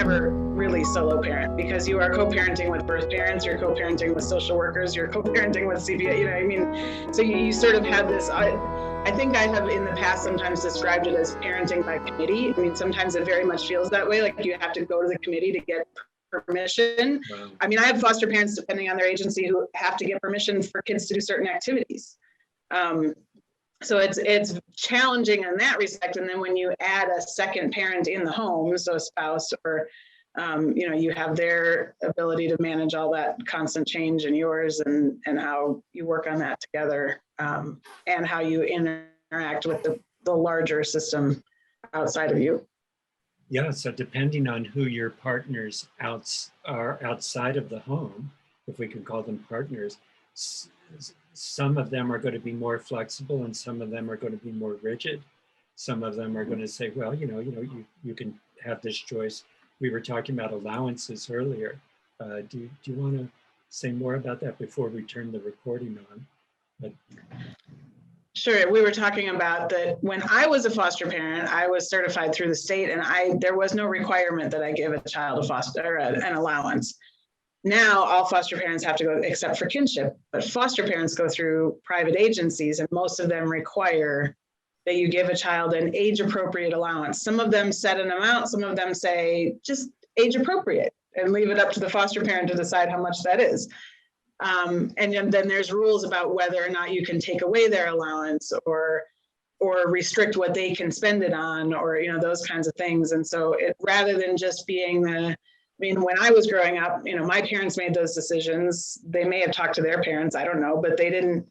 never really solo parent, because you are co-parenting with birth parents, you're co-parenting with social workers, you're co-parenting with CPA, you know what I mean? So you sort of have this, I think I have in the past sometimes described it as parenting by committee. I mean, sometimes it very much feels that way, like you have to go to the committee to get permission. Wow. I mean, I have foster parents, depending on their agency, who have to get permission for kids to do certain activities. So it's challenging in that respect. And then when you add a second parent in the home, so a spouse or, you know, you have their ability to manage all that constant change in yours and how you work on that together, and how you interact with the larger system outside of you. Yeah, so depending on who your partners are outside of the home, if we can call them partners, some of them are going to be more flexible and some of them are going to be more rigid. Some of them are going to say, well, you can have this choice. We were talking about allowances earlier. Do you want to say more about that before we turn the recording on? Sure. We were talking about that when I was a foster parent, I was certified through the state, and there was no requirement that I give a child an allowance. Now all foster parents have to go, except for kinship, but foster parents go through private agencies, and most of them require that you give a child an age appropriate allowance. Some of them set an amount, some of them say just age appropriate and leave it up to the foster parent to decide how much that is. And then there's rules about whether or not you can take away their allowance or restrict what they can spend it on, or, you know, those kinds of things. And so rather than just being when I was growing up, you know, my parents made those decisions. They may have talked to their parents, I don't know, but they didn't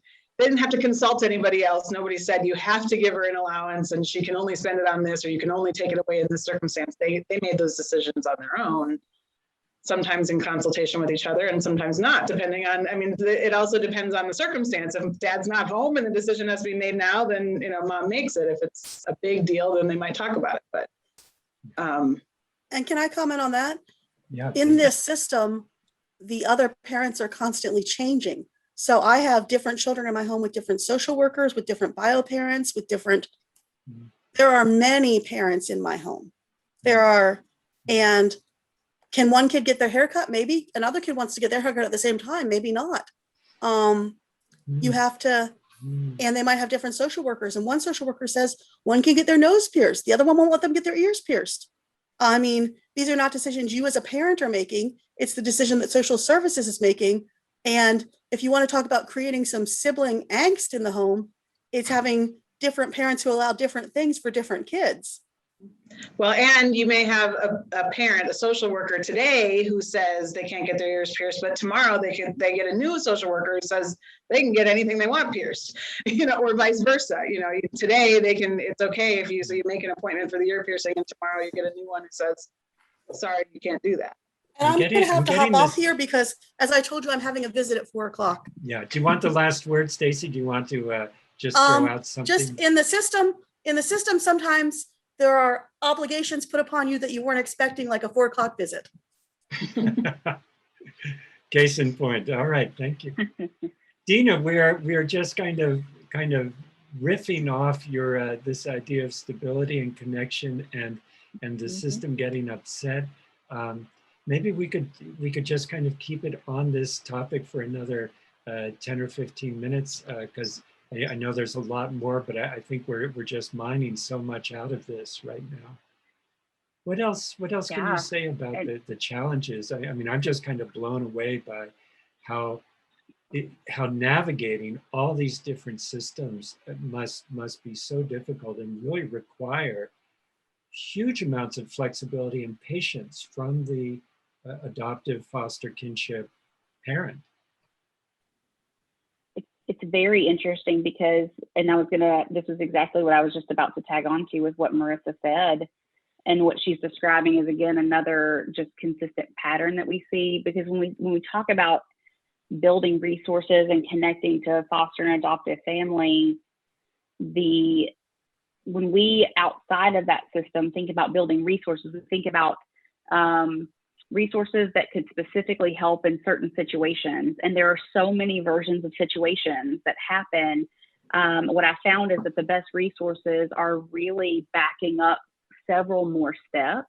have to consult anybody else. Nobody said you have to give her an allowance and she can only spend it on this, or you can only take it away in this circumstance. They made those decisions on their own, sometimes in consultation with each other and sometimes not, depending on, it also depends on the circumstance. If dad's not home and the decision has to be made now, then, you know, mom makes it. If it's a big deal, then they might talk about it. But and can I comment on that? Yeah. In this system, the other parents are constantly changing. So I have different children in my home with different social workers, with different bio parents, there are many parents in my home. And can one kid get their haircut? Maybe. Another kid wants to get their haircut at the same time. Maybe not. You have to, and they might have different social workers. And one social worker says one can get their nose pierced. The other one won't let them get their ears pierced. I mean, these are not decisions you as a parent are making. It's the decision that social services is making. And if you want to talk about creating some sibling angst in the home, it's having different parents who allow different things for different kids. Well, and you may have a parent, a social worker today who says they can't get their ears pierced, but tomorrow they get a new social worker who says they can get anything they want pierced, you know, or vice versa. You know, today it's okay if you make an appointment for the ear piercing, and tomorrow you get a new one who says, sorry, you can't do that. And I'm going to have to hop off here because, as I told you, I'm having a visit at 4:00. Yeah. Do you want the last word, Stacy? Do you want to just throw out something? Just in the system, sometimes there are obligations put upon you that you weren't expecting, like a 4:00 visit. Case in point. All right, thank you. Dina, we are just kind of riffing off your this idea of stability and connection and the system getting upset. Maybe we could just kind of keep it on this topic for another 10 or 15 minutes because I know there's a lot more, but I think we're just mining so much out of this right now. What else can you say about the challenges? I mean, I'm just kind of blown away by how navigating all these different systems must be so difficult and really require huge amounts of flexibility and patience from the adoptive foster kinship parent. It's very interesting because, and this is exactly what I was just about to tag on to with what Marissa said. And what she's describing is, again, another just consistent pattern that we see, because when we talk about building resources and connecting to foster and adoptive families, when we outside of that system think about building resources, we think about resources that could specifically help in certain situations. And there are so many versions of situations that happen. What I found is that the best resources are really backing up several more steps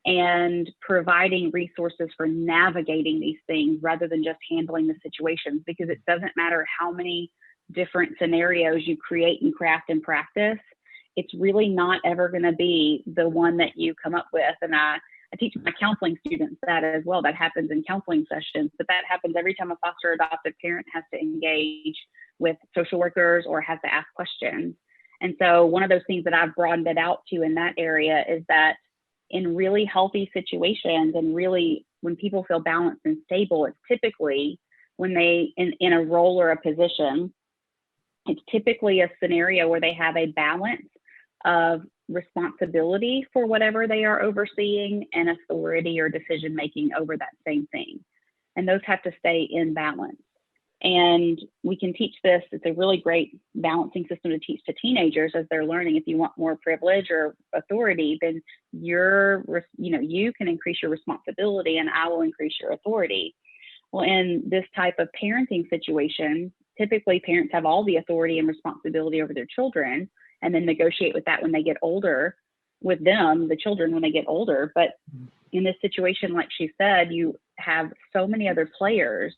and providing resources for navigating these things rather than just handling the situations, because it doesn't matter how many different scenarios you create and craft and practice, it's really not ever going to be the one that you come up with. And I teach my counseling students that as well. That happens in counseling sessions, but that happens every time a foster adoptive parent has to engage with social workers or has to ask questions. And so one of those things that I've broadened it out to in that area is that in really healthy situations and really when people feel balanced and stable, it's typically when they in a role or a position, it's typically a scenario where they have a balance of responsibility for whatever they are overseeing and authority or decision making over that same thing. And those have to stay in balance. And we can teach this. It's a really great balancing system to teach to teenagers as they're learning. If you want more privilege or authority, then you can increase your responsibility and I will increase your authority. Well, in this type of parenting situation, typically parents have all the authority and responsibility over their children and then negotiate with that when they get older with them, the children, when they get older. But in this situation, like she said, you have so many other players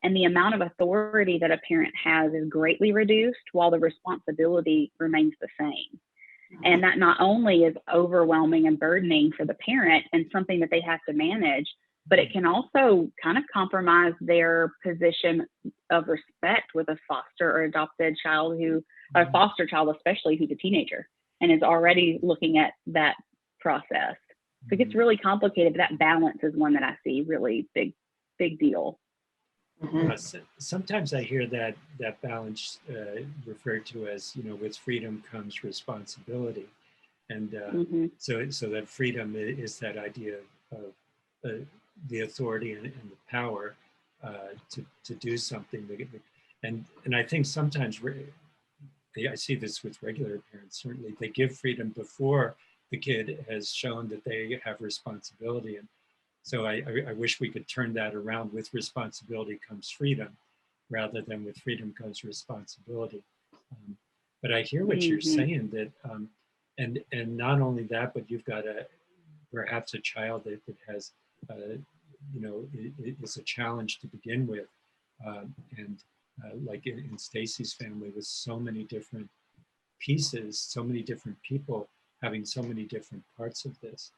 and the amount of authority that a parent has is greatly reduced while the responsibility remains the same. And that not only is overwhelming and burdening for the parent and something that they have to manage, but it can also kind of compromise their position of respect with a foster or adopted child a foster child, especially who's a teenager and is already looking at that process. So it gets really complicated, but that balance is one that I see really big deal. Sometimes I hear that balance referred to as, with freedom comes responsibility. And so that freedom is that idea of the authority and the power to do something. And I think sometimes I see this with regular parents, certainly. They give freedom before the kid has shown that they have responsibility. And so I wish we could turn that around. With responsibility comes freedom, rather than with freedom comes responsibility. But I hear what you're saying, that, and not only that, but you've got perhaps a child that has, is a challenge to begin with. Like in Stacy's family, with so many different pieces, so many different people having so many different parts of this.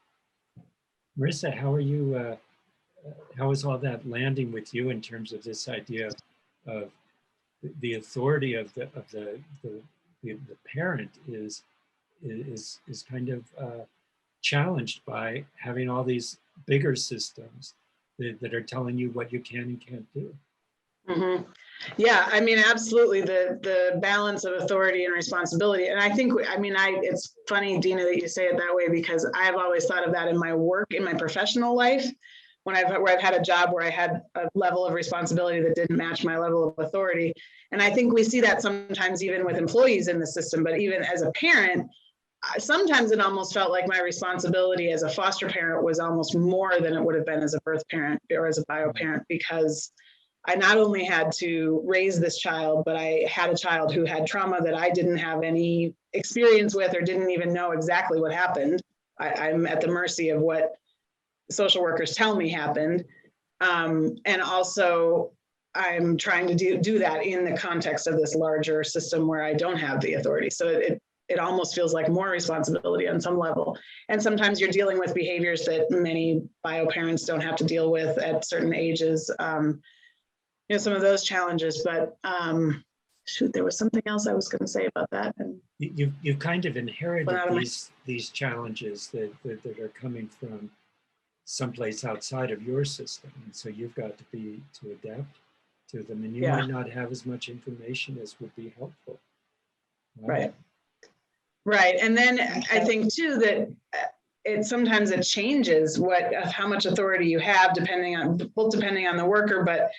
Marissa, how are you? How is all that landing with you in terms of this idea of the authority of the parent is kind of challenged by having all these bigger systems that are telling you what you can and can't do? Mm-hmm. Yeah, I mean, absolutely, the balance of authority and responsibility. And I think, it's funny, Dina, that you say it that way, because I've always thought of that in my work, in my professional life, where I've had a job where I had a level of responsibility that didn't match my level of authority. And I think we see that sometimes even with employees in the system, but even as a parent, sometimes it almost felt like my responsibility as a foster parent was almost more than it would have been as a birth parent or as a bio parent, because I not only had to raise this child, but I had a child who had trauma that I didn't have any experience with or didn't even know exactly what happened. I'm at the mercy of what social workers tell me happened. And also I'm trying to do that in the context of this larger system where I don't have the authority. So it almost feels like more responsibility on some level. And sometimes you're dealing with behaviors that many bio parents don't have to deal with at certain ages. Some of those challenges, but shoot, there was something else I was going to say about that. And you've kind of inherited these challenges that are coming from someplace outside of your system, and so you've got to adapt to them, and you might not have as much information as would be helpful. Right. And then I think too that sometimes it changes how much authority you have depending on the worker, but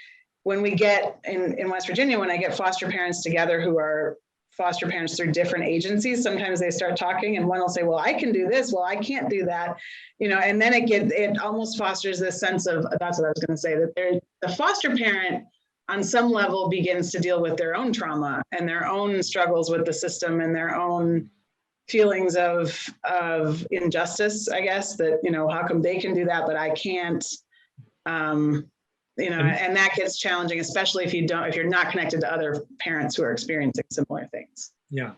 when we get in West Virginia, when I get foster parents together who are foster parents through different agencies, sometimes they start talking and one will say, well, I can do this. Well, I can't do that. And then it almost fosters this sense of, that's what I was going to say, that the foster parent on some level begins to deal with their own trauma and their own struggles with the system and their own feelings of injustice, I guess, that, you know, how come they can do that, but I can't, you know, and that gets challenging, especially if you're not connected to other parents who are experiencing similar things. Yeah.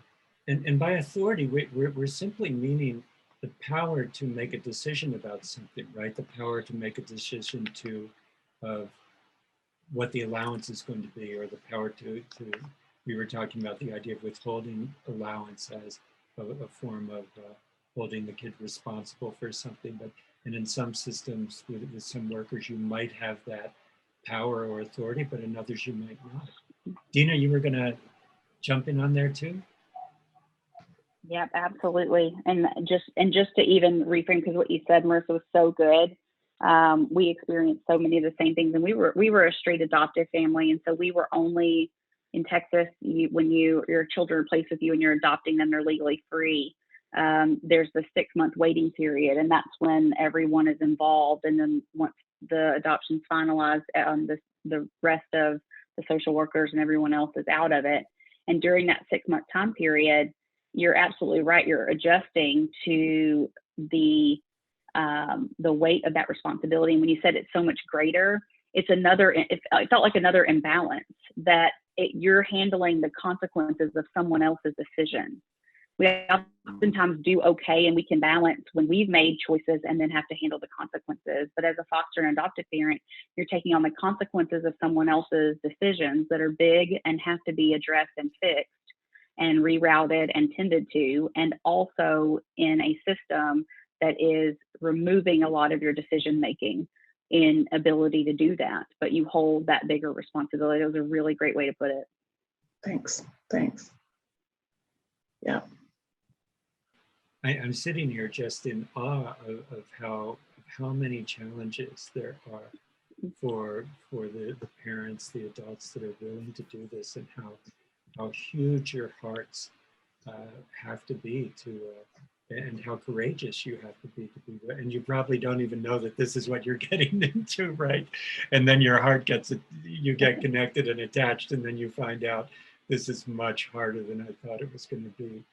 And by authority, we're simply meaning the power to make a decision about something, right? The power to make a decision of what the allowance is going to be, or the power to we were talking about the idea of withholding allowance as a form of holding the kid responsible for something. And in some systems with some workers, you might have that power or authority, but in others you might not. Dina, you were gonna jump in on there too? Yep, absolutely. And just to even reframe, because what you said, Marissa, was so good. We experienced so many of the same things, and we were a straight adoptive family, and so we were only in Texas. When your children are placed with you and you're adopting them, they're legally free. There's the 6-month waiting period, and that's when everyone is involved. And then once the adoption's finalized, the rest of the social workers and everyone else is out of it. And during that 6-month time period, you're absolutely right. You're adjusting to the weight of that responsibility. And when you said it's so much greater, it felt like another imbalance, that you're handling the consequences of someone else's decision. We oftentimes do okay, and we can balance when we've made choices and then have to handle the consequences. But as a foster and adoptive parent, you're taking on the consequences of someone else's decisions that are big and have to be addressed and fixed and rerouted and tended to, and also in a system that is removing a lot of your decision making in ability to do that, but you hold that bigger responsibility. It was a really great way to put it. Thanks. Yeah. I'm sitting here just in awe of how many challenges there are for the parents, the adults that are willing to do this, and how huge your hearts have to be and how courageous you have to be, and you probably don't even know that this is what you're getting into, right? And then your heart you get connected and attached, and then you find out this is much harder than I thought it was going to be.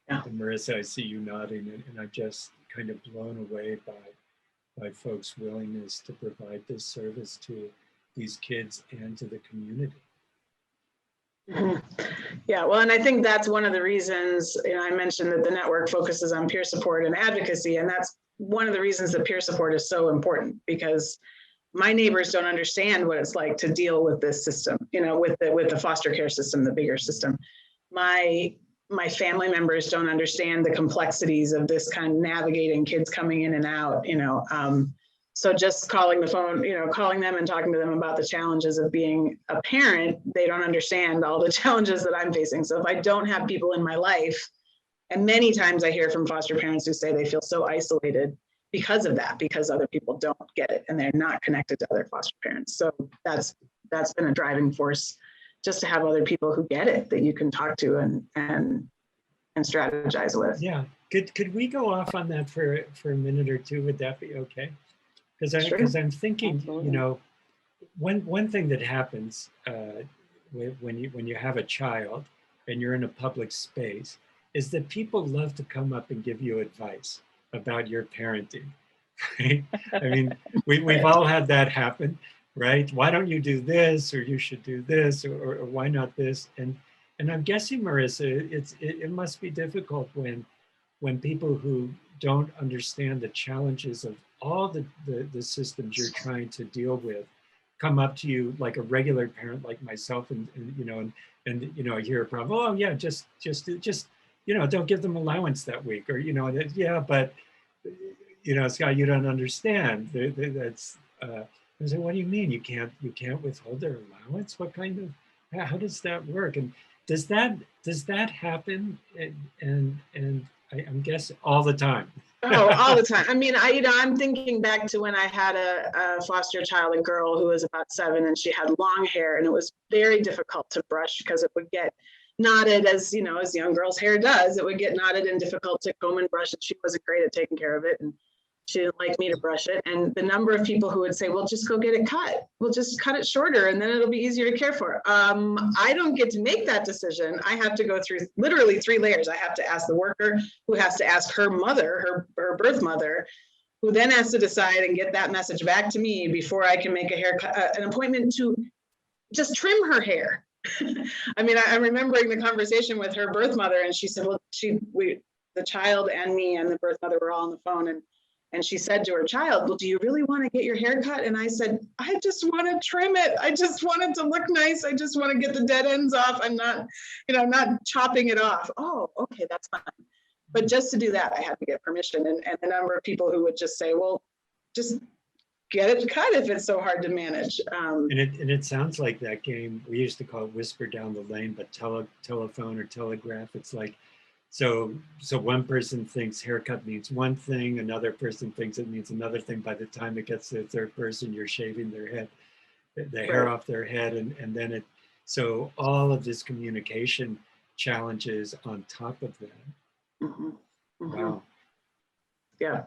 And Marissa, I see you nodding, and I'm just kind of blown away by folks' willingness to provide this service to these kids and to the community. Mm-hmm. Yeah, well, and I think that's one of the reasons, you know, I mentioned that the network focuses on peer support and advocacy, and that's one of the reasons that peer support is so important, because my neighbors don't understand what it's like to deal with this system, you know, with the foster care system, the bigger system. My family members don't understand the complexities of this kind of navigating kids coming in and out, you know. So just calling the phone, you know, calling them and talking to them about the challenges of being a parent, they don't understand all the challenges that I'm facing. So if I don't have people in my life, and many times I hear from foster parents who say they feel so isolated because of that, because other people don't get it and they're not connected to other foster parents. So that's been a driving force, just to have other people who get it that you can talk to and strategize with. Yeah, could we go off on that for a minute or two? Would that be okay? Because I'm thinking, absolutely. You know, one thing that happens when you have a child and you're in a public space is that people love to come up and give you advice about your parenting, right? I mean, we've all had that happen, right? Why don't you do this, or you should do this, or why not this? And I'm guessing, Marissa, it must be difficult when people who don't understand the challenges of all the systems you're trying to deal with come up to you, like a regular parent like myself, and you know, and you know, hear a problem. Oh yeah, just you know, don't give them allowance that week, or you know, yeah, but you know, Scott, you don't understand. That's I said, what do you mean you can't withhold their allowance? What kind of, how does that work? And does that happen? And I'm guessing all the time. Oh, all the time. I mean, I'm thinking back to when I had a foster child, a girl who was about 7, and she had long hair, and it was very difficult to brush because it would get knotted, as you know, as young girls' hair does. It would get knotted and difficult to comb and brush, and she wasn't great at taking care of it. And She didn't like me to brush it. And the number of people who would say, well, just go get it cut. We'll just cut it shorter and then it'll be easier to care for. I don't get to make that decision. I have to go through literally 3 layers. I have to ask the worker, who has to ask her mother, her birth mother, who then has to decide and get that message back to me before I can make a haircut, an appointment to just trim her hair. I mean, I'm remembering the conversation with her birth mother, and she said, well, the child and me and the birth mother were all on the phone, and she said to her child, well, do you really want to get your hair cut? And I said, I just want to trim it. I just want it to look nice. I just want to get the dead ends off. I'm not, not chopping it off. Oh, okay, that's fine. But just to do that, I had to get permission. And the number of people who would just say, well, just get it cut if it's so hard to manage. And it sounds like that game, we used to call it whisper down the lane, but telephone or telegraph. It's like, so one person thinks haircut means one thing, another person thinks it means another thing. By the time it gets to the third person, you're shaving their head, the hair off their head. And then so all of this communication challenges on top of that. Mm-hmm. Mm-hmm. Wow. Yeah.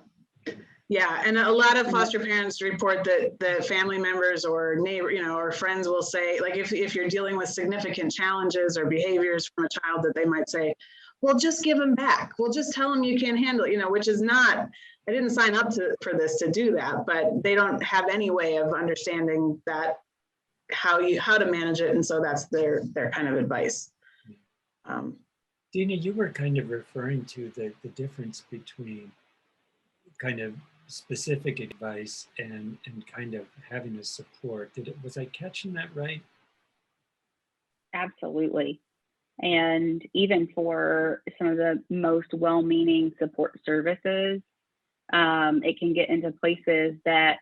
Yeah, and a lot of foster parents report that the family members or neighbor, or friends will say, like, if you're dealing with significant challenges or behaviors from a child, that they might say, well, just give them back. We'll just tell them you can't handle it, which is not, I didn't sign up for this to do that, but they don't have any way of understanding that, how to manage it. And so that's their kind of advice. Dina, you were kind of referring to the difference between kind of specific advice and kind of having a support. Was I catching that right? Absolutely. And even for some of the most well-meaning support services, it can get into places that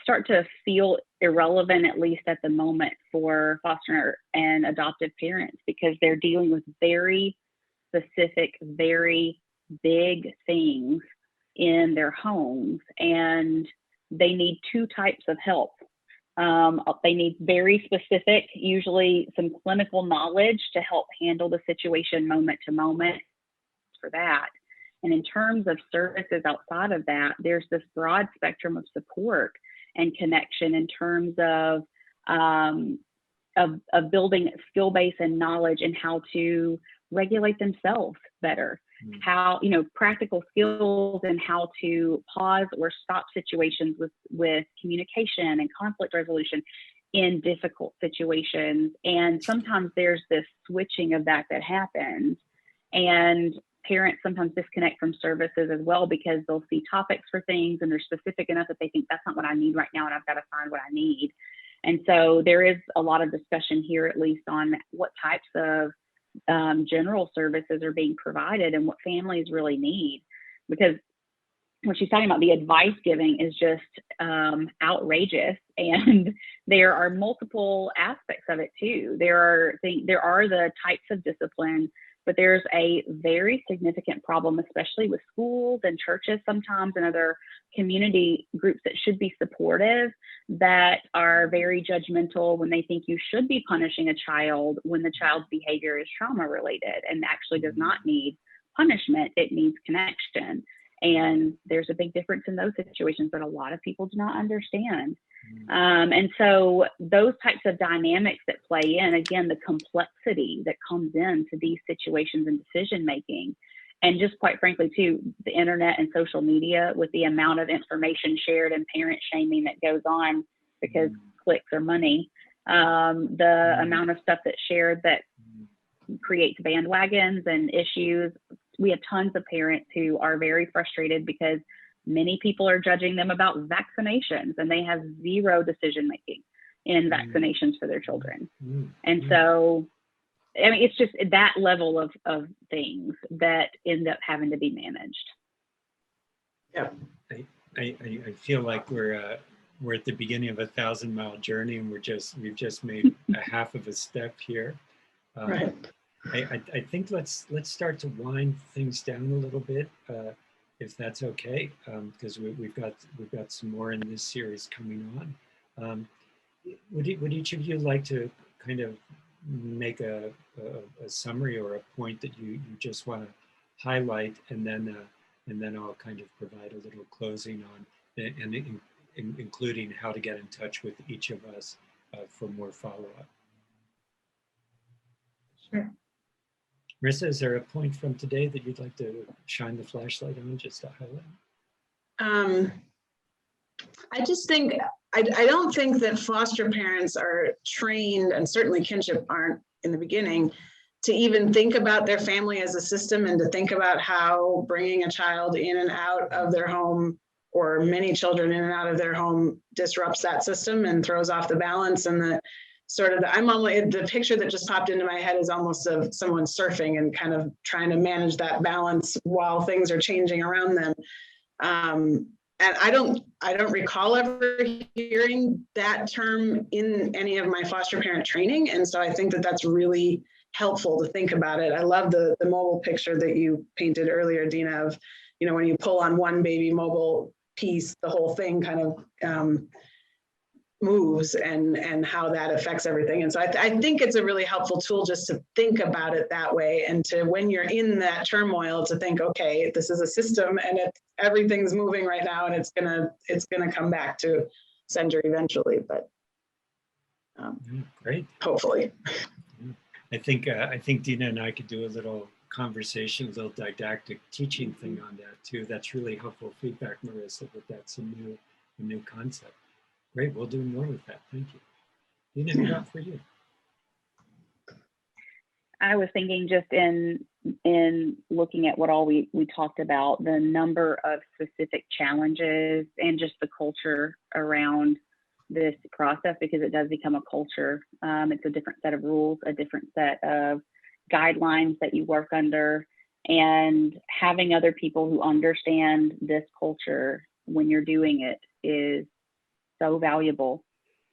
start to feel irrelevant, at least at the moment, for foster and adoptive parents, because they're dealing with very specific, very big things in their homes, and they need 2 types of help. They need very specific, usually some clinical knowledge to help handle the situation moment to moment for that. And in terms of services outside of that, there's this broad spectrum of support and connection in terms of building skill base and knowledge in how to regulate themselves better, how, practical skills and how to pause or stop situations with communication and conflict resolution in difficult situations. And sometimes there's this switching of that happens, and parents sometimes disconnect from services as well, because they'll see topics for things and they're specific enough that they think that's not what I need right now, and I've got to find what I need. And so there is a lot of discussion here, at least, on what types of general services are being provided and what families really need. Because what she's talking about, the advice giving, is just outrageous, and there are multiple aspects of it too. There are the types of discipline, but there's a very significant problem, especially with schools and churches sometimes and other community groups that should be supportive, that are very judgmental when they think you should be punishing a child when the child's behavior is trauma related and actually does not need punishment, it needs connection. And there's a big difference in those situations that a lot of people do not understand. And so those types of dynamics that play in, again, the complexity that comes into these situations and decision making, and just quite frankly too, the internet and social media, with the amount of information shared and parent shaming that goes on because clicks or money, the amount of stuff that's shared that creates bandwagons and issues. We have tons of parents who are very frustrated because many people are judging them about vaccinations, and they have zero decision making in vaccinations for their children. And so, I mean, it's just that level of things that end up having to be managed. Yeah, I feel like we're at the beginning of a 1,000-mile journey, and we've just made a half of a step here. right. I think let's start to wind things down a little bit, if that's okay, because we've got some more in this series coming on. Would each of you like to kind of make a summary or a point that you just want to highlight, and then and then I'll kind of provide a little closing on, including how to get in touch with each of us for more follow-up. Sure. Marissa, is there a point from today that you'd like to shine the flashlight on, just to highlight? I just think, I don't think that foster parents are trained, and certainly kinship aren't in the beginning, to even think about their family as a system and to think about how bringing a child in and out of their home, or many children in and out of their home, disrupts that system and throws off the balance. And the sort of, the picture that just popped into my head is almost of someone surfing and kind of trying to manage that balance while things are changing around them. And I don't recall ever hearing that term in any of my foster parent training. And so I think that that's really helpful to think about it. I love the mobile picture that you painted earlier, Dina, of, you know, when you pull on one baby mobile piece, the whole thing kind of moves, and how that affects everything. And so I think it's a really helpful tool just to think about it that way, and to, when you're in that turmoil, to think, okay, this is a system and everything's moving right now, and it's gonna come back to center eventually, but great. Hopefully. I think Dina and I could do a little conversation, a little didactic teaching thing on that too. That's really helpful feedback, Marissa, that that's a new concept. Great, we'll do more with that. Thank you. Dina, what about for you? I was thinking, just in looking at what all we talked about, the number of specific challenges and just the culture around this process, because it does become a culture. It's a different set of rules, a different set of guidelines that you work under, and having other people who understand this culture when you're doing it is so valuable.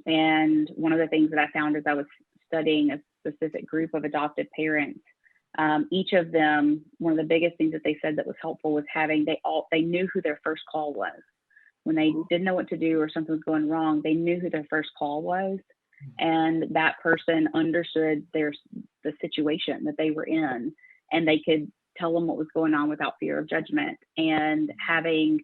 And one of the things that I found as I was studying a specific group of adoptive parents, each of them, one of the biggest things that they said that was helpful was they knew who their first call was. When they didn't know what to do or something was going wrong, they knew who their first call was, and that person understood the situation that they were in, and they could tell them what was going on without fear of judgment. And having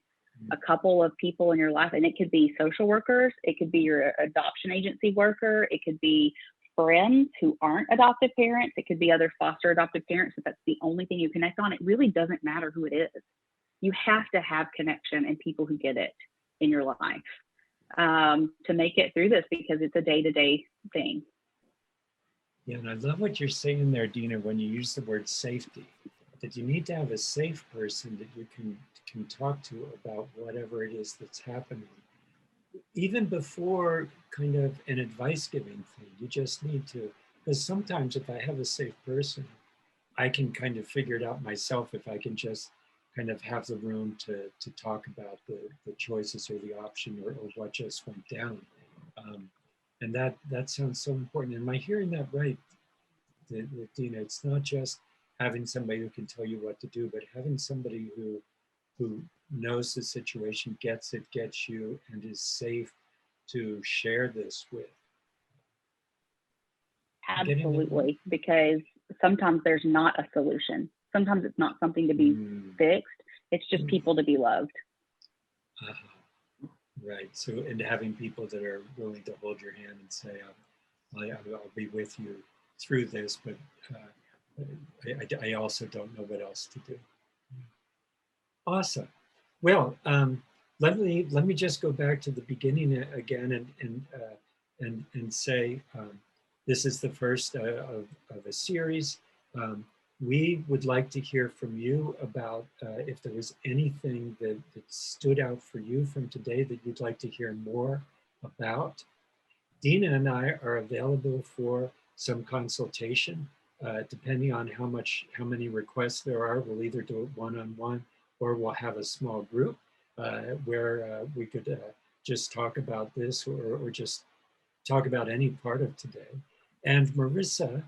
a couple of people in your life, and it could be social workers, it could be your adoption agency worker, it could be friends who aren't adoptive parents, it could be other foster adoptive parents, if that's the only thing you connect on. It really doesn't matter who it is. You have to have connection and people who get it in your life to make it through this, because it's a day-to-day thing. Yeah, and I love what you're saying there, Dina, when you use the word safety, that you need to have a safe person that you can talk to about whatever it is that's happening. Even before kind of an advice giving thing, you just need to, because sometimes if I have a safe person, I can kind of figure it out myself if I can just kind of have the room to talk about the choices or the option or what just went down. And that sounds so important. Am I hearing that right, Dina? It's not just having somebody who can tell you what to do, but having somebody who knows the situation, gets it, gets you, and is safe to share this with. Absolutely, because sometimes there's not a solution. Sometimes it's not something to be fixed. It's just people to be loved. Right. So, and having people that are willing to hold your hand and say, I'll be with you through this, but I also don't know what else to do. Awesome. Well, let me just go back to the beginning again and say this is the first of a series. We would like to hear from you about if there was anything that stood out for you from today that you'd like to hear more about. Dina and I are available for some consultation, depending on how many requests there are. We'll either do it one-on-one, or we'll have a small group where we could just talk about this or just talk about any part of today. And Marissa,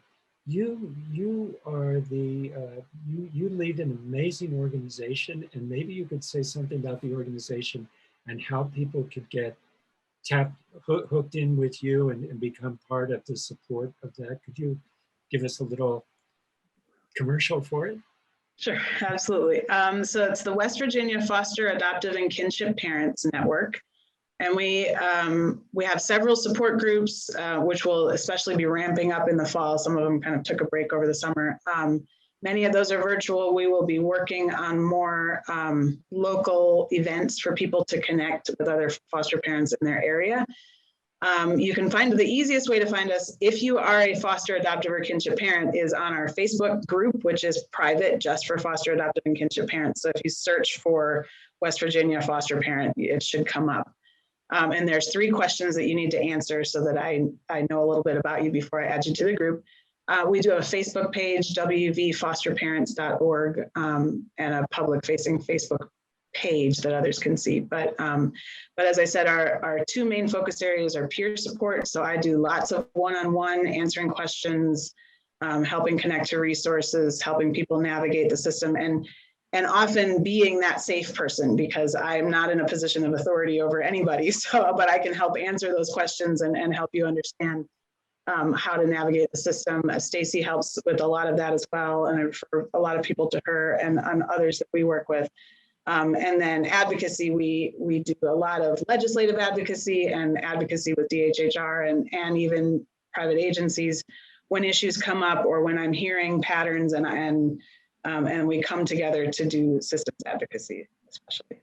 you are you lead an amazing organization, and maybe you could say something about the organization and how people could get hooked in with you and become part of the support of that. Could you give us a little commercial for it? Sure, absolutely. So it's the West Virginia Foster-Adoptive and Kinship Parents Network. And we have several support groups, which will especially be ramping up in the fall. Some of them kind of took a break over the summer. Many of those are virtual. We will be working on more local events for people to connect with other foster parents in their area. You can find the easiest way to find us if you are a foster, adoptive, or kinship parent is on our Facebook group, which is private just for foster, adoptive, and kinship parents. So if you search for West Virginia foster parent, it should come up. And there's 3 questions that you need to answer so that I know a little bit about you before I add you to the group. We do have a Facebook page, wvfosterparents.org, and a public facing Facebook page that others can see. But as I said, our 2 main focus areas are peer support. So I do lots of one-on-one answering questions, helping connect to resources, helping people navigate the system, and often being that safe person, because I'm not in a position of authority over anybody. So, but I can help answer those questions and help you understand how to navigate the system. Stacy helps with a lot of that as well, and I refer a lot of people to her and others that we work with. And then advocacy, we do a lot of legislative advocacy and advocacy with DHHR and even private agencies when issues come up or when I'm hearing patterns and we come together to do systems advocacy, especially.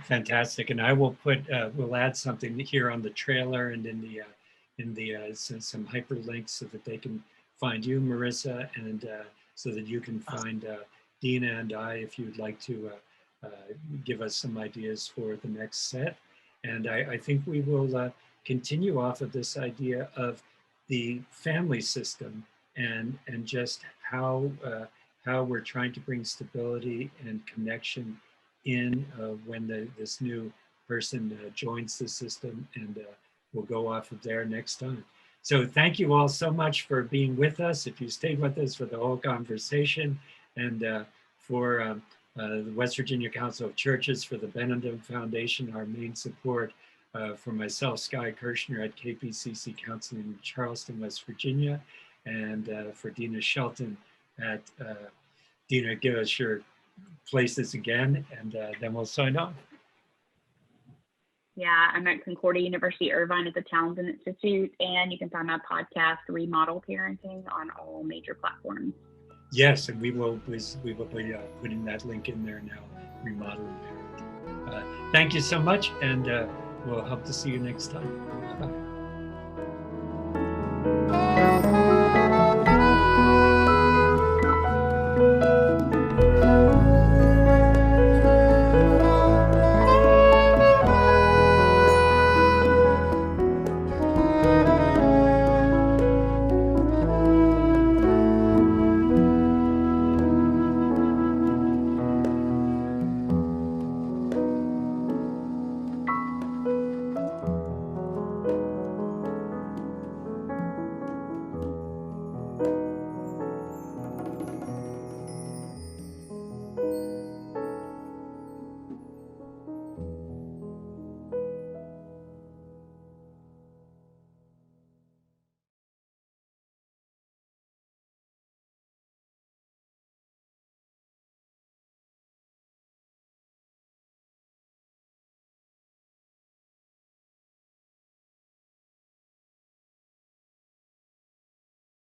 Fantastic, and I will put we'll add something here on the trailer and in the some hyperlinks so that they can find you, Marissa, and so that you can find Dina and I if you'd like to give us some ideas for the next set. And I think we will continue off of this idea of the family system and just how we're trying to bring stability and connection in when this new person joins the system, and we'll go off of there next time. So thank you all so much for being with us. If you stayed with us for the whole conversation, and for the West Virginia Council of Churches, for the Benedum Foundation, our main support, for myself, Sky Kirshner at KPCC Counseling in Charleston, West Virginia, and for Dina Shelton at, Dina, give us your places again, and then we'll sign off. Yeah, I'm at Concordia University Irvine at the Townsend Institute, and you can find my podcast, Remodel Parenting, on all major platforms. Yes, and we will be putting that link in there now, Remodeling Parenting. Thank you so much, and we'll hope to see you next time. Bye-bye.